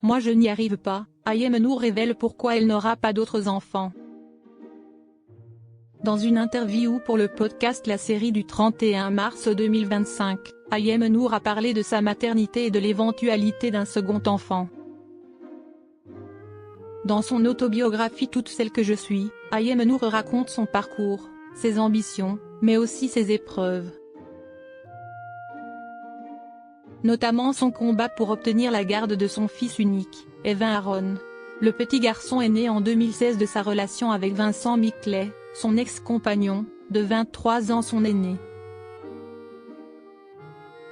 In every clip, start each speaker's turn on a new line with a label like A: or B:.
A: Moi je n'y arrive pas. Ayem Nour révèle pourquoi elle n'aura pas d'autres enfants. Dans une interview pour le podcast La Série du 31 mars 2025, Ayem Nour a parlé de sa maternité et de l'éventualité d'un second enfant. Dans son autobiographie Toute celle que je suis, Ayem Nour raconte son parcours, ses ambitions, mais aussi ses épreuves. Notamment son combat pour obtenir la garde de son fils unique, Evan Aaron. Le petit garçon est né en 2016 de sa relation avec Vincent Miclet, son ex-compagnon, de 23 ans son aîné.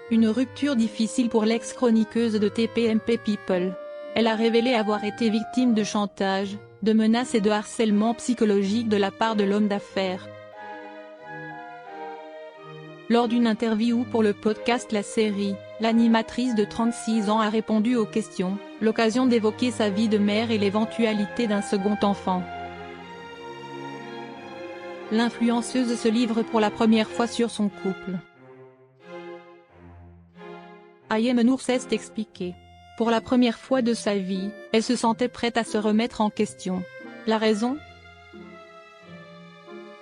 A: Une rupture difficile pour l'ex-chroniqueuse de TPMP People. Elle a révélé avoir été victime de chantage, de menaces et de harcèlement psychologique de la part de l'homme d'affaires. Lors d'une interview pour le podcast La Série, l'animatrice de 36 ans a répondu aux questions, l'occasion d'évoquer sa vie de mère et l'éventualité d'un second enfant. L'influenceuse se livre pour la première fois sur son couple. Ayem Nour s'est expliquée. Pour la première fois de sa vie, elle se sentait prête à se remettre en question. La raison ?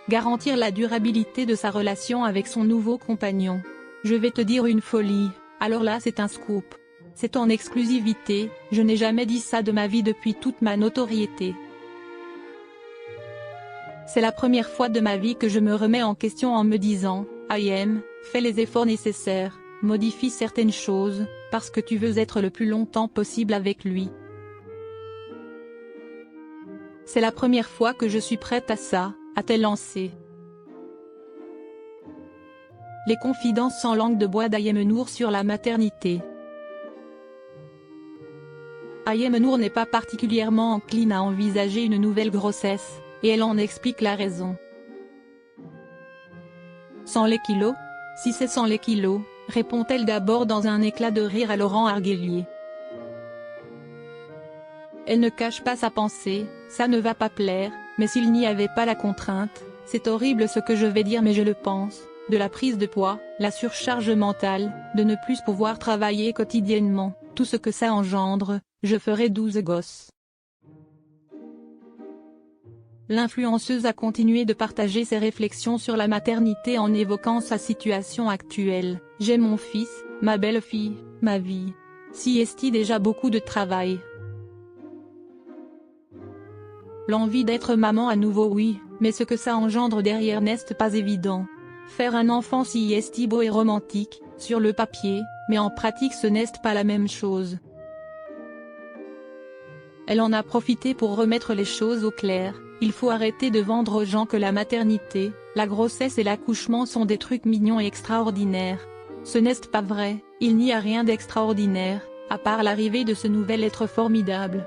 A: Garantir la durabilité de sa relation avec son nouveau compagnon. Je vais te dire une folie, alors là c'est un scoop. C'est en exclusivité, je n'ai jamais dit ça de ma vie depuis toute ma notoriété. C'est la première fois de ma vie que je me remets en question en me disant, Ayem, fais les efforts nécessaires, modifie certaines choses, parce que tu veux être le plus longtemps possible avec lui. C'est la première fois que je suis prête à ça, a-t-elle lancé. Les confidences sans langue de bois d'Ayem Nour sur la maternité. Ayem Nour n'est pas particulièrement encline à envisager une nouvelle grossesse, et elle en explique la raison. Sans les kilos ? Si c'est sans les kilos, répond-elle d'abord dans un éclat de rire à Laurent Arguelier. Elle ne cache pas sa pensée, ça ne va pas plaire, mais s'il n'y avait pas la contrainte, c'est horrible ce que je vais dire mais je le pense, de la prise de poids, la surcharge mentale, de ne plus pouvoir travailler quotidiennement, tout ce que ça engendre, je ferai 12 gosses. L'influenceuse a continué de partager ses réflexions sur la maternité en évoquant sa situation actuelle. J'ai mon fils, ma belle-fille, ma vie. Si est-il déjà beaucoup de travail. L'envie d'être maman à nouveau oui, mais ce que ça engendre derrière n'est pas évident. Faire un enfant si est beau et romantique, sur le papier, mais en pratique ce n'est pas la même chose. Elle en a profité pour remettre les choses au clair. Il faut arrêter de vendre aux gens que la maternité, la grossesse et l'accouchement sont des trucs mignons et extraordinaires. Ce n'est pas vrai, il n'y a rien d'extraordinaire, à part l'arrivée de ce nouvel être formidable.